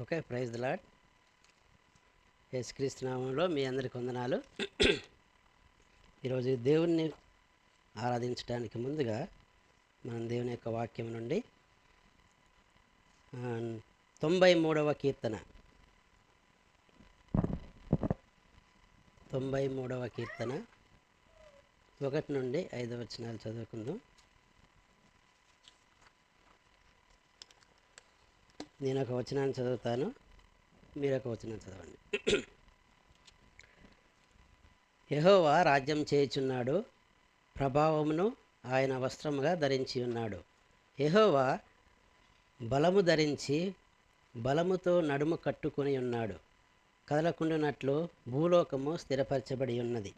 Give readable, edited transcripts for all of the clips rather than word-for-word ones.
Okay, praise the lord. యేసుక్రీస్తు నామంలో మీ అందరికి వందనాలు. ఈరోజు దేవుణ్ణి ఆరాధించడానికి ముందుగా మనం దేవుని యొక్క వాక్యం నుండి 93వ కీర్తన 1 నుండి 5 వచనాలు చదువుకుందాం. నేను ఒక వచనాన్ని చదువుతాను, మీరు ఒక వచనాన్ని చదవండి. యెహోవా రాజ్యం చేయుచున్నాడు, ప్రభావమును ఆయన వస్త్రముగా ధరించి ఉన్నాడు. యెహోవా బలము ధరించి బలముతో నడుము కట్టుకొని ఉన్నాడు. కదలకుండునట్లు భూలోకము స్థిరపరచబడి ఉన్నది.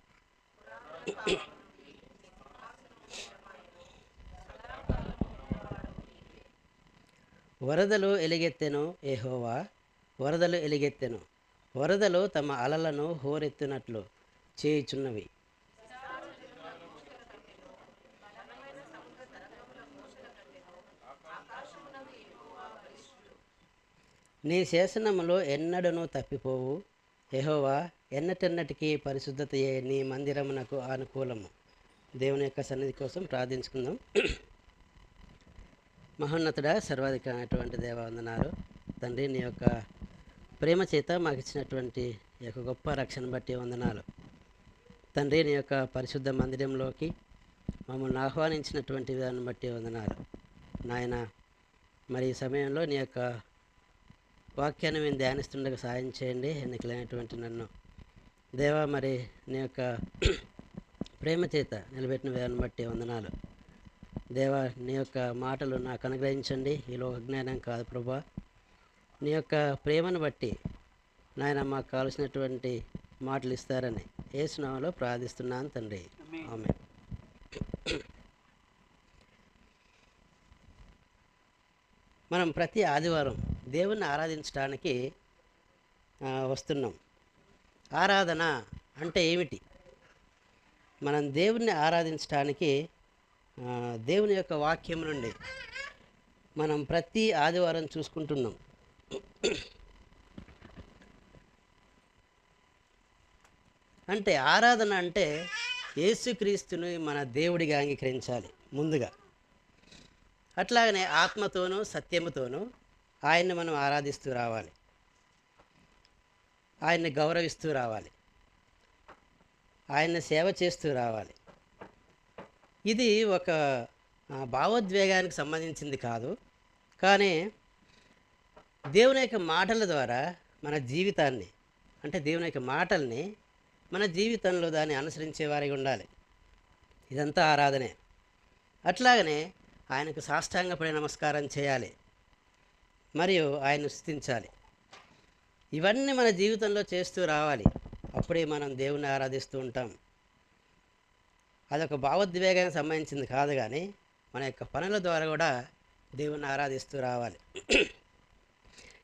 వరదలు ఎలుగెత్తెను, యెహోవా వరదలు ఎలుగెత్తెను. వరదలు తమ అలలను హోరెత్తునట్లు చేయుచున్నవి. నీ శాసనములో ఎన్నడూనూ తప్పిపోవు. యెహోవా ఎన్నటెన్నటికీ పరిశుద్ధతయే నీ మందిరమునకు అనుకూలము. దేవుని యొక్క సన్నిధి కోసం ప్రార్థించుకుందాం. మహోన్నతుడా, సర్వాధికారి అయినటువంటి దేవవందనాలు తండ్రి, నీ యొక్క ప్రేమ చేత మాకు ఇచ్చినటువంటి ఈ యొక్క గొప్ప రక్షణ బట్టి వందనాలు తండ్రి. నీ యొక్క పరిశుద్ధ మందిరంలోకి మమ్మల్ని ఆహ్వానించినటువంటి దాన్ని బట్టి వందనాలు నాయన. మరి ఈ సమయంలో నీ యొక్క వాక్యాన్ని మేము ధ్యానిస్తుండగా సాయం చేయండి. ఎన్నికలైనటువంటి నన్ను దేవా, మరి నీ యొక్క ప్రేమ చేత నిలబెట్టిన విధాన్ని బట్టి వందనాలు దేవా. నీ యొక్క మాటలు నాకు అనుగ్రహించండి. ఈ లోక జ్ఞానం కాదు ప్రభా, నీ యొక్క ప్రేమను బట్టి నాయన మాకు కావలసినటువంటి మాటలు ఇస్తారని యేసు నామములో ప్రార్థిస్తున్నాను తండ్రి, ఆమేన్. మనం ప్రతి ఆదివారం దేవుణ్ణి ఆరాధించడానికి వస్తున్నాం. ఆరాధన అంటే ఏమిటి? మనం దేవుణ్ణి ఆరాధించడానికి దేవుని యొక్క వాక్యం నుండి మనం ప్రతి ఆదివారం చూసుకుంటున్నాం. అంటే ఆరాధన అంటే యేసుక్రీస్తుని మన దేవుడిగా అంగీకరించాలి ముందుగా. అట్లాగనే ఆత్మతోనూ సత్యముతోనూ ఆయన్ని మనం ఆరాధిస్తూ రావాలి, ఆయన్ని గౌరవిస్తూ రావాలి, ఆయన్ని సేవ చేస్తూ రావాలి. ఇది ఒక భావోద్వేగానికి సంబంధించింది కాదు, కానీ దేవుని యొక్క మాటల ద్వారా మన జీవితాన్ని, అంటే దేవుని యొక్క మాటల్ని మన జీవితంలో దాన్ని అనుసరించే వారిగా ఉండాలి. ఇదంతా ఆరాధనే. అట్లాగనే ఆయనకు సాష్టాంగపడి నమస్కారం చేయాలి, మరియు ఆయన్ను స్తుతించాలి. ఇవన్నీ మన జీవితంలో చేస్తూ రావాలి. అప్పుడే మనం దేవుణ్ణి ఆరాధిస్తూ ఉంటాం. అదొక భావోద్వేగానికి సంబంధించింది కాదు, కానీ మన యొక్క పనుల ద్వారా కూడా దేవుణ్ణి ఆరాధిస్తూ రావాలి.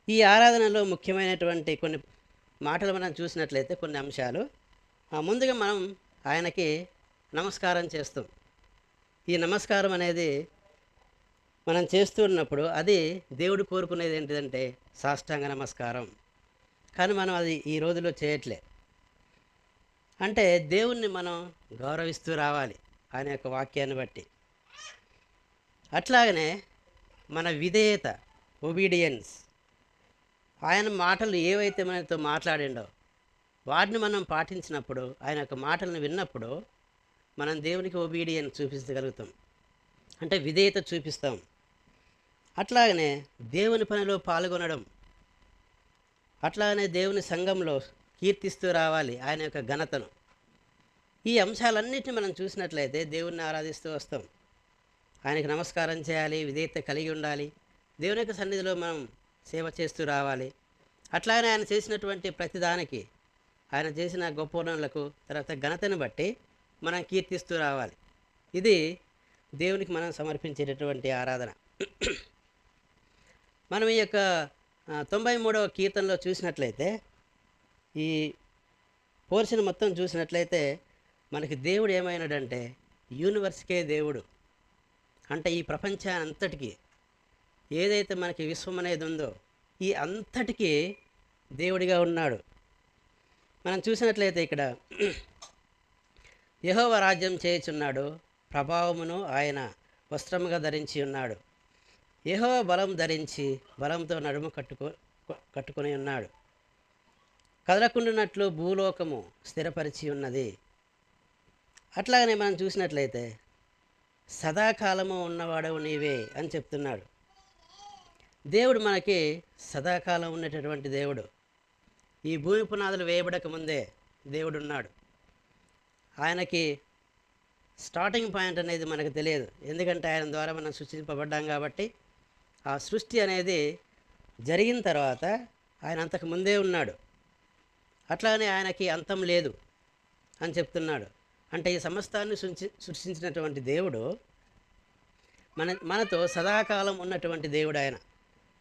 ఈ ఆరాధనలో ముఖ్యమైనటువంటి కొన్ని మాటలు మనం చూసినట్లయితే, కొన్ని అంశాలు, ముందుగా మనం ఆయనకి నమస్కారం చేస్తాం. ఈ నమస్కారం అనేది మనం చేస్తూ ఉన్నప్పుడు అది దేవుడు కోరుకునేది ఏంటిదంటే సాష్టాంగ నమస్కారం. కానీ మనం అది ఈ రోజులో చేయట్లే. అంటే దేవుణ్ణి మనం గౌరవిస్తూ రావాలి ఆయన యొక్క వాక్యాన్ని బట్టి. అట్లాగనే మన విధేయత, ఒబీడియన్స్, ఆయన మాటలు ఏవైతే మనతో మాట్లాడిండో వాటిని మనం పాటించినప్పుడు, ఆయన యొక్క మాటలను విన్నప్పుడు మనం దేవునికి ఒబీడియన్స్ చూపించగలుగుతాం, అంటే విధేయత చూపిస్తాం. అట్లాగనే దేవుని పనిలో పాల్గొనడం, అట్లాగనే దేవుని సంఘంలో కీర్తిస్తూ రావాలి ఆయన యొక్క ఘనతను. ఈ అంశాలన్నింటినీ మనం చూసినట్లయితే దేవుణ్ణి ఆరాధిస్తూ వస్తాం. ఆయనకు నమస్కారం చేయాలి, విధేయత కలిగి ఉండాలి, దేవుని యొక్క సన్నిధిలో మనం సేవ చేస్తూ రావాలి. అట్లాగనే ఆయన చేసినటువంటి ప్రతిదానికి, ఆయన చేసిన గొప్ప పనులకు, తర్వాత ఘనతను బట్టి మనం కీర్తిస్తూ రావాలి. ఇది దేవునికి మనం సమర్పించేటటువంటి ఆరాధన. మనం ఈ యొక్క 93వ కీర్తనలో చూసినట్లయితే, ఈ పోర్షన్ మొత్తం చూసినట్లయితే మనకి దేవుడు ఏమైనాడంటే యూనివర్స్కే దేవుడు. అంటే ఈ ప్రపంచానంతటికీ ఏదైతే మనకి విశ్వం అనేది ఉందో, ఈ అంతటికీ దేవుడిగా ఉన్నాడు. మనం చూసినట్లయితే ఇక్కడ యెహోవా రాజ్యం చేయుచున్నాడు, ప్రభావమును ఆయన వస్త్రముగా ధరించి ఉన్నాడు. యెహోవా బలం ధరించి బలంతో నడుము కట్టుకొని ఉన్నాడు. కదలకుండానట్లు భూలోకము స్థిరపరిచి ఉన్నది. అట్లాగనే మనం చూసినట్లయితే సదాకాలము ఉన్నవాడవు నీవే అని చెప్తున్నాడు. దేవుడు మనకి సదాకాలం ఉన్నటువంటి దేవుడు. ఈ భూమి పునాదులు వేయబడక ముందే దేవుడు ఉన్నాడు. ఆయనకి స్టార్టింగ్ పాయింట్ అనేది మనకు తెలియదు, ఎందుకంటే ఆయన ద్వారా మనం సృష్టింపబడ్డాం కాబట్టి. ఆ సృష్టి అనేది జరిగిన తర్వాత ఆయన అంతకు ముందే ఉన్నాడు. అట్లానే ఆయనకి అంతం లేదు అని చెప్తున్నాడు. అంటే ఈ సమస్తాన్ని సృష్టించినటువంటి దేవుడు మనతో సదాకాలం ఉన్నటువంటి దేవుడు. ఆయన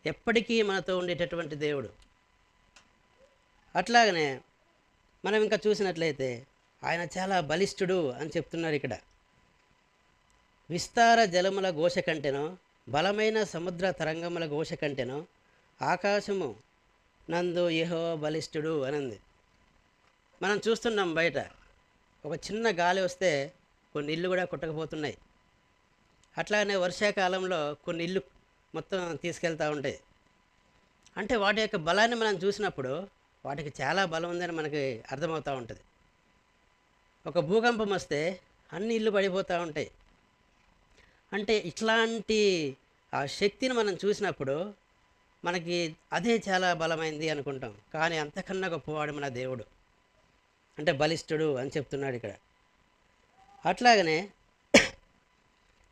ఎప్పటికీ మనతో ఉండేటటువంటి దేవుడు. అట్లాగనే మనం ఇంకా చూసినట్లయితే ఆయన చాలా బలిష్ఠుడు అని చెప్తున్నారు ఇక్కడ. విస్తార జలముల ఘోష కంటెనో, బలమైన సముద్ర తరంగముల ఘోష కంటెనో ఆకాశము నందు యెహోవా బలిష్ఠుడు అనింది. మనం చూస్తున్నాం బయట ఒక చిన్న గాలి వస్తే కొన్ని ఇళ్ళు కూడా కొట్టకపోతున్నాయి. అట్లాగనే వర్షాకాలంలో కొన్ని ఇళ్ళు మొత్తం తీసుకెళ్తూ ఉంటాయి. అంటే వాటి యొక్క బలాన్ని మనం చూసినప్పుడు వాటికి చాలా బలం ఉందని మనకి అర్థమవుతూ ఉంటుంది. ఒక భూకంపం వస్తే అన్ని ఇళ్ళు పడిపోతూ ఉంటాయి. అంటే ఇట్లాంటి ఆ శక్తిని మనం చూసినప్పుడు మనకి అదే చాలా బలమైంది అనుకుంటాం. కానీ అంతకన్నా గొప్పవాడు మన దేవుడు, అంటే బలిష్ఠుడు అని చెప్తున్నాడు ఇక్కడ. అట్లాగనే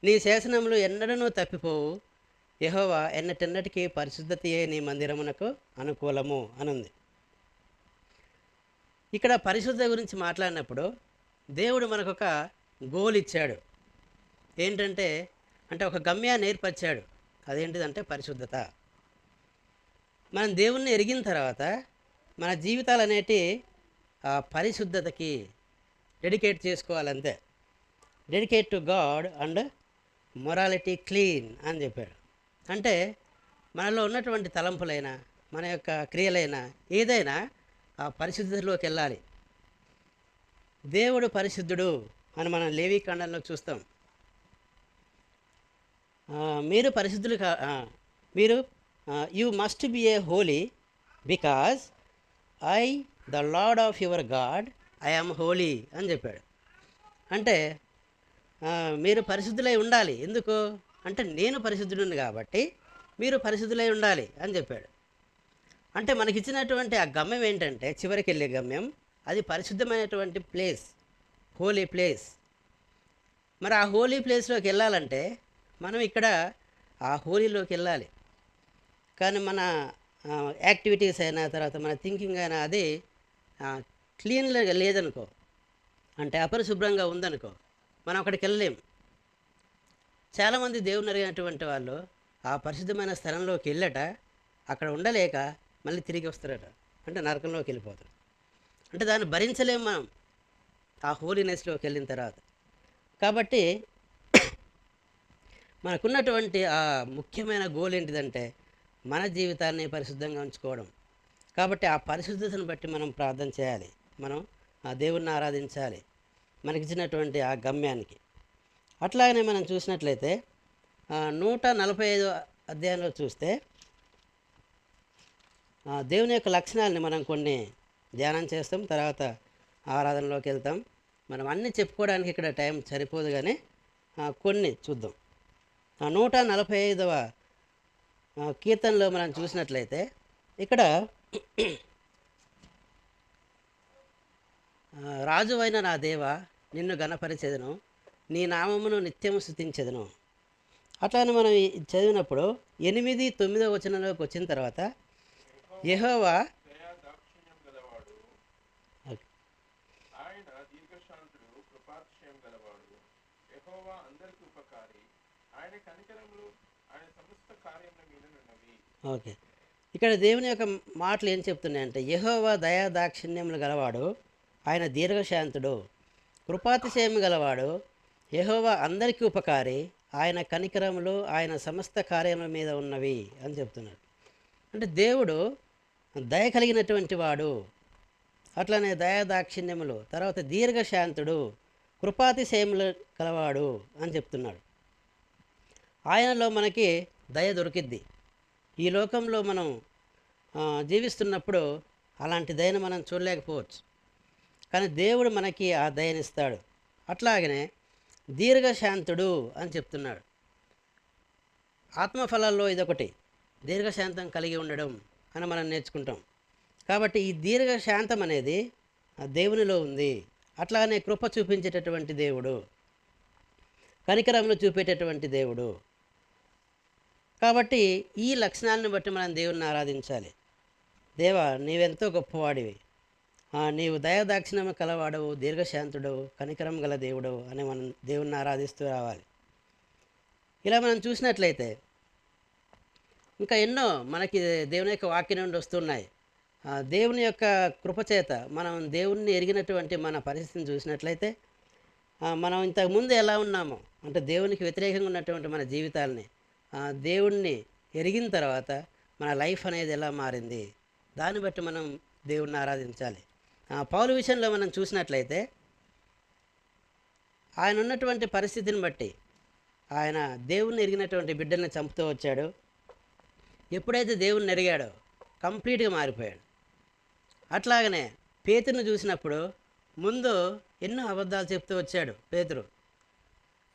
నీ శాసనములు ఎన్నడూ తప్పిపోవు, యెహోవా ఎన్నటెన్నటికీ పరిశుద్ధతయే నీ మందిరమునకు అనుకూలము అనుంది. ఇక్కడ పరిశుద్ధ గురించి మాట్లాడినప్పుడు దేవుడు మనకొక గోల్ ఇచ్చాడు. ఏంటంటే ఒక గమ్యాన్ని ఏర్పరిచాడు. అదేంటిదంటే పరిశుద్ధత. మనం దేవుణ్ణి ఎరిగిన తర్వాత మన జీవితాలు అనేటి ఆ పరిశుద్ధతకి డెడికేట్ చేసుకోవాలంతే. Dedicate to God and morality clean అని చెప్పాడు. అంటే మనలో ఉన్నటువంటి తలంపులైనా మన యొక్క క్రియలైనా ఏదైనా ఆ పరిశుద్ధతలోకి వెళ్ళాలి. దేవుడు పరిశుద్ధుడు అని మనం లేవీకాండంలో చూస్తాం. మీరు పరిశుద్ధులు మీరు you must be a holy because I the Lord of your God I am holy అని చెప్పాడు. అంటే మీరు పరిశుద్ధులై ఉండాలి. ఎందుకు అంటే నేను పరిశుద్ధుడిని కాబట్టి మీరు పరిశుద్ధులై ఉండాలి అని చెప్పాడు. అంటే మనకిచ్చినటువంటి ఆ గమ్యం ఏంటంటే, చివరికి వెళ్ళే గమ్యం అది పరిశుద్ధమైనటువంటి ప్లేస్, హోలీ ప్లేస్. మరి ఆ హోలీ ప్లేస్లోకి వెళ్ళాలంటే మనం ఇక్కడ ఆ హోలీలోకి వెళ్ళాలి. కానీ మన యాక్టివిటీస్ అయినా తర్వాత మన థింకింగ్ అయినా అది క్లీన్గా లేదనుకో, అంటే అపరిశుభ్రంగా ఉందనుకో, మనం అక్కడికి వెళ్ళలేం. చాలామంది దేవుని అడిగినటువంటి వాళ్ళు ఆ పరిశుద్ధమైన స్థలంలోకి వెళ్ళట అక్కడ ఉండలేక మళ్ళీ తిరిగి వస్తారట, అంటే నరకంలోకి వెళ్ళిపోతారు. అంటే దాన్ని భరించలేం మనం ఆ హోలీనెస్లోకి వెళ్ళిన తర్వాత. కాబట్టి మనకున్నటువంటి ఆ ముఖ్యమైన గోల్ ఏంటిదంటే మన జీవితాన్ని పరిశుద్ధంగా ఉంచుకోవడం. కాబట్టి ఆ పరిశుద్ధతను బట్టి మనం ప్రార్థన చేయాలి, మనం ఆ దేవుణ్ణి ఆరాధించాలి మనకిచ్చినటువంటి ఆ గమ్యానికి. అట్లాగనే మనం చూసినట్లయితే 145 అధ్యాయంలో చూస్తే దేవుని యొక్క లక్షణాలని మనం కొన్ని ధ్యానం చేస్తాం, తర్వాత ఆరాధనలోకి వెళ్తాం. మనం అన్నీ చెప్పుకోవడానికి ఇక్కడ టైం సరిపోదు, కానీ కొన్ని చూద్దాం. 145వ కీర్తనలో మనం చూసినట్లయితే ఇక్కడ రాజువైన నా దేవా నిన్ను ఘనపరిచెదను, నీ నామమును నిత్యము స్తుతించెదను. అట్లానే మనం చదివినప్పుడు 8, 9వ వచనంలోకి వచ్చిన తర్వాత యెహోవా ఓకే, ఇక్కడ దేవుని యొక్క మాటలు ఏం చెప్తున్నాయంటే, యెహోవా దయా దాక్షిణ్యములు గలవాడు, ఆయన దీర్ఘశాంతుడు, కృపాతిశయము గలవాడు, యెహోవా అందరికీ ఉపకారి, ఆయన కనికరములు ఆయన సమస్త కార్యముల మీద ఉన్నవి అని చెప్తున్నాడు. అంటే దేవుడు దయ కలిగినటువంటి వాడు, అట్లనే దయాదాక్షిణ్యములు, తర్వాత దీర్ఘశాంతుడు, కృపాతిశయములు కలవాడు అని చెప్తున్నాడు. ఆయనలో మనకి దయ దొరికిద్ది. ఈ లోకంలో మనం జీవిస్తున్నప్పుడు అలాంటి దయను మనం చూడలేకపోవచ్చు, కానీ దేవుడు మనకి ఆ దయనిస్తాడు. అట్లాగనే దీర్ఘశాంతుడు అని చెప్తున్నాడు. ఆత్మఫలాల్లో ఇదొకటి, దీర్ఘశాంతం కలిగి ఉండడం అని మనం నేర్చుకుంటాం. కాబట్టి ఈ దీర్ఘశాంతం అనేది దేవునిలో ఉంది. అట్లానే కృప చూపించేటటువంటి దేవుడు, కనికరములు చూపేటటువంటి దేవుడు. కాబట్టి ఈ లక్షణాలను బట్టి మనం దేవుణ్ణి ఆరాధించాలి. దేవా, నీవెంతో గొప్పవాడివి, నీవు దయాదాక్షిణ్యము కలవాడవు, దీర్ఘశాంతుడవు, కనికరం గల దేవుడవు అని మనం దేవుణ్ణి ఆరాధిస్తూ రావాలి. ఇలా మనం చూసినట్లయితే ఇంకా ఎన్నో మనకి దేవుని యొక్క వాక్యం నుండి వస్తున్నాయి. దేవుని యొక్క కృపచేత మనం దేవుణ్ణి ఎరిగినటువంటి మన పరిస్థితిని చూసినట్లయితే మనం ఇంతకుముందు ఎలా ఉన్నామో, అంటే దేవునికి వ్యతిరేకంగా ఉన్నటువంటి మన జీవితాలని దేవుణ్ణి ఎరిగిన తర్వాత మన లైఫ్ అనేది ఎలా మారింది, దాన్ని బట్టి మనం దేవుణ్ణి ఆరాధించాలి. పౌలు విషయంలో మనం చూసినట్లయితే ఆయన ఉన్నటువంటి పరిస్థితిని బట్టి ఆయన దేవుణ్ణి ఎరిగినటువంటి బిడ్డల్ని చంపుతూ వచ్చాడు. ఎప్పుడైతే దేవుణ్ణి ఎరిగాడో కంప్లీట్గా మారిపోయాడు. అట్లాగనే పేతురుని చూసినప్పుడు ముందు ఎన్నో అబద్ధాలు చెప్తూ వచ్చాడు పేతురు.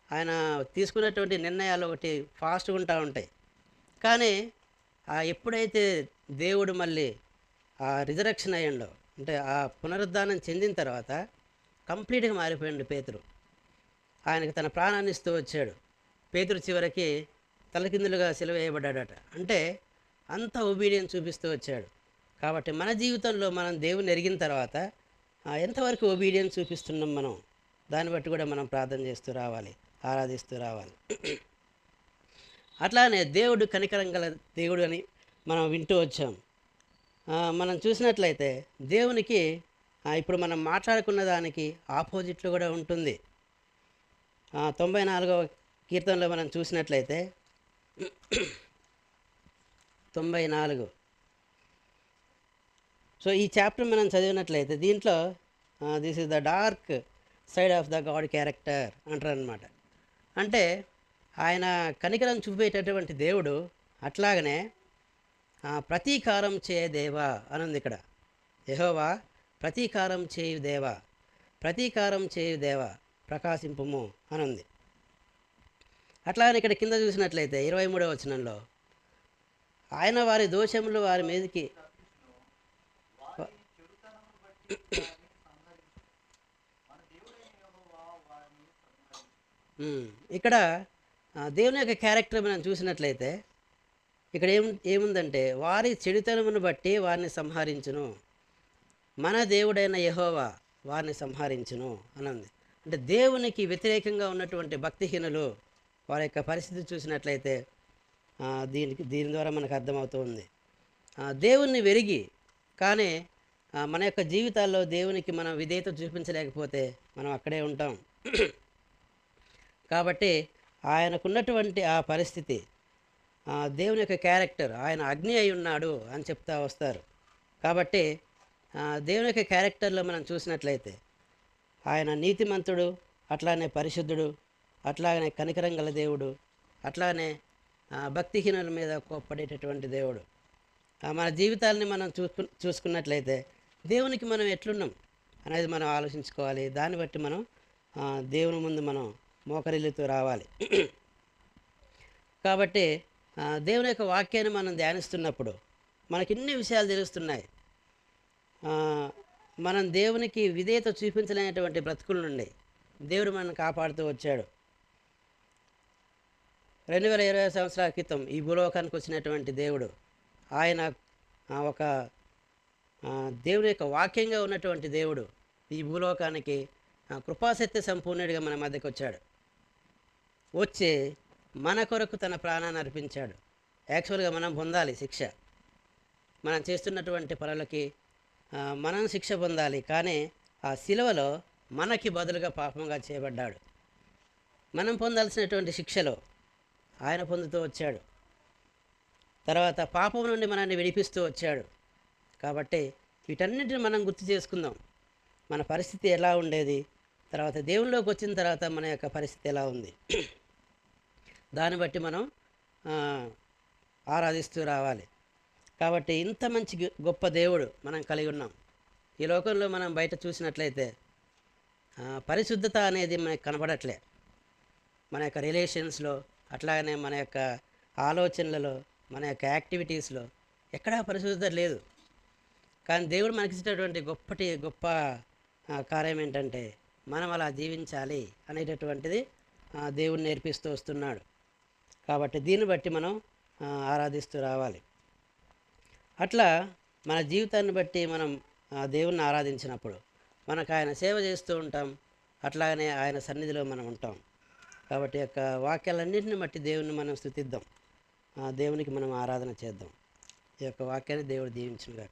ఆయన తీసుకున్నటువంటి నిర్ణయాలు ఒకటి ఫాస్ట్గా ఉంటాయి, కానీ ఎప్పుడైతే దేవుడు మళ్ళీ రిజరక్షన్ అయ్యిండో, అంటే ఆ పునరుద్ధానం చెందిన తర్వాత కంప్లీట్గా మారిపోయాడు పేతురు. ఆయనకి తన ప్రాణాన్ని ఇస్తూ వచ్చాడు. పేతురు చివరికి తలకిందులుగా సిలువ వేయబడ్డాడట. అంటే అంత ఒబీడియన్స్ చూపిస్తూ వచ్చాడు. కాబట్టి మన జీవితంలో మనం దేవుని ఎరిగిన తర్వాత ఎంతవరకు ఒబీడియన్స్ చూపిస్తున్నాం మనం, దాన్ని బట్టి కూడా మనం ప్రార్థన చేస్తూ రావాలి, ఆరాధిస్తూ రావాలి. అట్లానే దేవుడు కనికరం గల దేవుడు అని మనం వింటూ వచ్చాం. మనం చూసినట్లయితే దేవునికి ఇప్పుడు మనం మాట్లాడుకున్న దానికి ఆపోజిట్లో కూడా ఉంటుంది. 94వ కీర్తనలో మనం చూసినట్లయితే 94. సో ఈ చాప్టర్ మనం చదివినట్లయితే దీంట్లో this is the dark side of the God character అంటారు అనమాట. అంటే ఆయన కనికరం చూపేటటువంటి దేవుడు, అట్లాగనే ప్రతీకారం చేయ దేవా అని ఉంది ఇక్కడ. యెహోవా ప్రతీకారం చేయు దేవా, ప్రతీకారం చేయు దేవా ప్రకాశింపుము అని ఉంది. అట్లాగనే ఇక్కడ కింద చూసినట్లయితే 23వ వచనంలో ఆయన వారి దోషములు వారి మీదకి ఇక్కడ దేవుని యొక్క క్యారెక్టర్ మనం చూసినట్లయితే ఇక్కడ ఏముందంటే వారి చెడుతనమును బట్టి వారిని సంహరించును, మన దేవుడైన యెహోవా వారిని సంహరించును అని ఉంది. అంటే దేవునికి వ్యతిరేకంగా ఉన్నటువంటి భక్తిహీనులు వారి యొక్క పరిస్థితి చూసినట్లయితే దీని ద్వారా మనకు అర్థమవుతుంది. దేవుణ్ణి వెరిగి కానీ మన యొక్క జీవితాల్లో దేవునికి మనం విధేయత చూపించలేకపోతే మనం అక్కడే ఉంటాం. కాబట్టి ఆయనకున్నటువంటి ఆ పరిస్థితి, దేవుని యొక్క క్యారెక్టర్, ఆయన అగ్ని అయి ఉన్నాడు అని చెప్తా వస్తారు. కాబట్టి దేవుని యొక్క క్యారెక్టర్లో మనం చూసినట్లయితే ఆయన నీతిమంతుడు, అట్లానే పరిశుద్ధుడు, అట్లాగనే కనికరం గల దేవుడు, అట్లానే భక్తిహీనుల మీద కోప్పడేటటువంటి దేవుడు. మన జీవితాలని మనం చూసుకున్నట్లయితే దేవునికి మనం ఎట్లున్నాం అనేది మనం ఆలోచించుకోవాలి. దాన్ని బట్టి మనం దేవుని ముందు మనం మోకరిల్లుతూ రావాలి. కాబట్టి దేవుని యొక్క వాక్యాన్ని మనం ధ్యానిస్తున్నప్పుడు మనకి ఇన్ని విషయాలు తెలుస్తున్నాయి. మనం దేవునికి విధేయత చూపించలేనటువంటి బ్రతుకుల నుండి దేవుడు మనల్ని కాపాడుతూ వచ్చాడు. 2020 సంవత్సరాల క్రితం ఈ భూలోకానికి వచ్చినటువంటి దేవుడు, ఆయన ఒక దేవుని యొక్క వాక్యంగా ఉన్నటువంటి దేవుడు ఈ భూలోకానికి కృపాసత్య సంపూర్ణుడిగా మన మధ్యకు వచ్చాడు. వచ్చి మన కొరకు తన ప్రాణాన్ని అర్పించాడు. యాక్చువల్గా మనం పొందాలి శిక్ష, మనం చేస్తున్నటువంటి పనులకి మనం శిక్ష పొందాలి. కానీ ఆ శిలువలో మనకి బదులుగా పాపంగా చేయబడ్డాడు. మనం పొందాల్సినటువంటి శిక్షలో ఆయన పొందుతూ వచ్చాడు. తర్వాత పాపం నుండి మనల్ని విడిపిస్తూ వచ్చాడు. కాబట్టి వీటన్నిటిని మనం గుర్తు చేసుకుందాం. మన పరిస్థితి ఎలా ఉండేది, తర్వాత దేవునిలోకి వచ్చిన తర్వాత మన యొక్క పరిస్థితి ఎలా ఉంది, దాన్ని బట్టి మనం ఆరాధిస్తూ రావాలి. కాబట్టి ఇంత మంచి గొప్ప దేవుడు మనం కలిగి ఉన్నాం. ఈ లోకంలో మనం బయట చూసినట్లయితే పరిశుద్ధత అనేది మనకు కనబడట్లే. మన యొక్క రిలేషన్స్లో, అట్లాగనే మన యొక్క ఆలోచనలలో, మన యొక్క యాక్టివిటీస్లో ఎక్కడా పరిశుద్ధత లేదు. కానీ దేవుడు మనకిచ్చినటువంటి గొప్ప కార్యం ఏంటంటే మనం అలా జీవించాలి అనేటటువంటిది దేవుడు నేర్పిస్తూ వస్తున్నాడు. కాబట్టి దీన్ని బట్టి మనం ఆరాధిస్తూ రావాలి. అట్లా మన జీవితాన్ని బట్టి మనం దేవుణ్ణి ఆరాధించినప్పుడు మనకు ఆయన సేవ చేస్తూ ఉంటాం, అట్లాగనే ఆయన సన్నిధిలో మనం ఉంటాం. కాబట్టి యొక్క వాక్యాలన్నింటిని బట్టి దేవుని మనం స్తుతిద్దాం, దేవునికి మనం ఆరాధన చేద్దాం. ఈ యొక్క వాక్యాన్ని దేవుడు దీవించునుగాక.